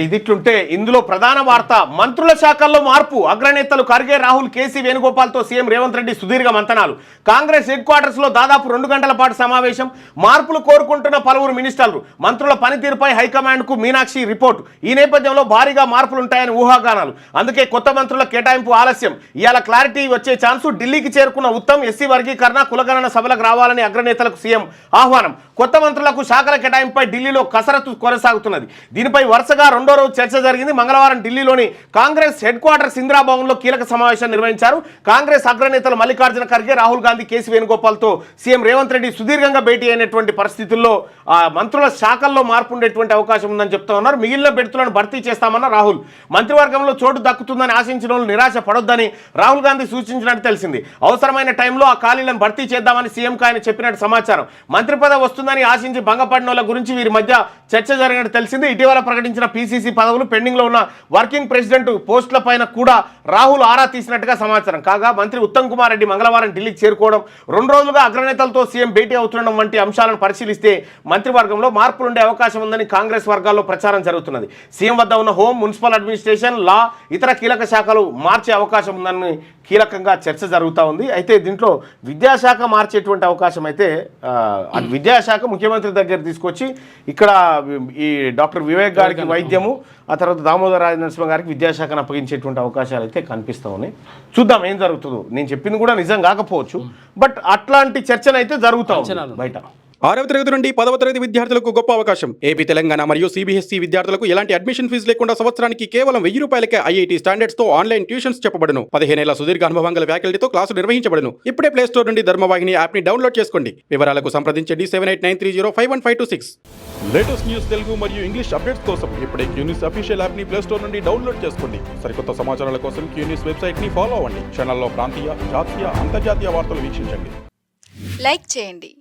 ఇదిట్లుంటే ఇందులో ప్రధాన వార్త మంత్రుల శాఖల్లో మార్పు. అగ్రనేతలు ఖర్గే, రాహుల్, కేసీ వేణుగోపాల్తో సీఎం రేవంత్ రెడ్డి సుదీర్ఘ మంతనాలు. కాంగ్రెస్ హెడ్ క్వార్టర్స్ లో దాదాపు 2 గంటల పాటు సమావేశం. మార్పులు కోరుకుంటున్న పలువురు మినిస్టర్లు. మంత్రుల పనితీరుపై హైకమాండ్ కు మీనాక్షి రిపోర్టు. ఈ నేపథ్యంలో భారీగా మార్పులుంటాయని ఊహాగానాలు. అందుకే కొత్త మంత్రుల కేటాయింపు ఆలస్యం. ఇవాళ క్లారిటీ వచ్చే ఛాన్సు. ఢిల్లీకి చేరుకున్న ఉత్తమ్ ఎస్సీ వర్గీకరణ, కులగణన సభలకు రావాలని అగ్రనేతలకు సీఎం ఆహ్వానం. కొత్త మంత్రులకు శాఖల కేటాయింపుపై ఢిల్లీలో కసరత్తు కొనసాగుతున్నది. దీనిపై వరుసగా రెండో రోజు చర్చ జరిగింది. మంగళవారం ఢిల్లీలోని కాంగ్రెస్ హెడ్ క్వార్టర్స్ ఇందిరాభవన్లో కీలక సమావేశం నిర్వహించారు. కాంగ్రెస్ అగ్రనేతలు మల్లికార్జున ఖర్గే, రాహుల్ గాంధీ, కేసీ వేణుగోపాల్తో సీఎం రేవంత్ రెడ్డి సుదీర్ఘంగా భేటీ అయినటువంటి పరిస్థితుల్లో మంత్రుల శాఖల్లో మార్పు ఉండేటువంటి అవకాశం ఉందని చెప్తా ఉన్నారు. మిగిలిన బెర్తులను భర్తీ చేస్తామన్న రాహుల్. మంత్రివర్గంలో చోటు దక్కుతుందని ఆశించిన వాళ్ళు నిరాశ పడొద్దని రాహుల్ గాంధీ సూచించినట్టు తెలిసింది. అవసరమైన టైంలో ఆ ఖాళీలను భర్తీ చేద్దామని సీఎంకు ఆయన చెప్పినట్టు సమాచారం. మంత్రి పదవి వస్తుందని ఆశించి భంగపడిన వాళ్ళ గురించి వీరి మధ్య చర్చ జరిగినట్టు తెలిసింది. ఇటీవల ప్రకటించిన పీసీసీ పదవులు, పెండింగ్ లో ఉన్న వర్కింగ్ ప్రెసిడెంట్ పోస్టుల పైన కూడా రాహుల్ ఆరా తీసినట్టుగా సమాచారం. కాగా మంత్రి ఉత్తమ్ కుమార్ రెడ్డి మంగళవారం ఢిల్లీకి చేరుకోవడం, 2 రోజులుగా అగ్రనేతలతో సీఎం భేటీ అవుతుండడం వంటి అంశాలను పరిశీలిస్తే మంత్రివర్గంలో మార్పులుండే అవకాశం ఉందని కాంగ్రెస్ వర్గాల్లో ప్రచారం జరుగుతున్నది. సీఎం వద్ద ఉన్న హోం, మున్సిపల్ అడ్మినిస్ట్రేషన్, లా, ఇతర కీలక శాఖలు మార్చే అవకాశం ఉందని కీలకంగా చర్చ జరుగుతూ ఉంది. అయితే దీంట్లో విద్యాశాఖ మార్చేటువంటి అవకాశం అయితే విద్యాశాఖ ముఖ్యమంత్రి దగ్గర తీసుకొచ్చి ఇక్కడ ఈ డాక్టర్ వివేక్ గారికి వైద్యము, ఆ తర్వాత దామోదర రాజనరసింహ గారికి విద్యాశాఖను అప్పగించేటువంటి అవకాశాలు అయితే కనిపిస్తూ ఉన్నాయి. చూద్దాం ఏం జరుగుతుందో. నేను చెప్పింది కూడా నిజం కాకపోవచ్చు, బట్ అట్లాంటి చర్చను అయితే జరుగుతూ ఉంది బయట. 6వ తరగతి నుండి 10వ తరగతి విద్యార్థులకు గొప్ప అవకాశం. ఏపీ, తెలంగాణ మరియు సిబిఎస్ఈ విద్యార్థులకు ఎలాంటి అడ్మిషన్ ఫీజు లేకుండా సంవత్సరానికి కేవలం 1000 రూపాయలకే ఐఐటీ స్టాండర్డ్స్ తో ఆన్లైన్ ట్యూషన్స్ చెప్పబడును. 15 ఏళ్ల సుదీర్ఘ అనుభవం గల ఫ్యాకల్టీతో క్లాసులు నిర్వహించబడును. ఇప్పుడే ప్లే స్టోర్ నుండి ధర్మవాహిని యాప్ ని డౌన్లోడ్ చేసుకోండి. వివరాలకు సంప్రదించండి 7893051526. లేటెస్ట్ న్యూస్ తెలుగు మరియు ఇంగ్లీష్ అప్డేట్స్ కోసం ఇప్పుడే క్యూన్యూస్ అఫీషియల్ యాప్ ని ప్లే స్టోర్ నుండి డౌన్లోడ్ చేసుకోండి. సరికొత్త సమాచారాల కోసం క్యూన్యూస్ వెబ్సైట్ ని ఫాలో అవ్వండి. ఛానల్లో ప్రాంతీయ, జాతీయ, అంతర్జాతీయ వార్తలు వీక్షించండి. లైక్ చేయండి.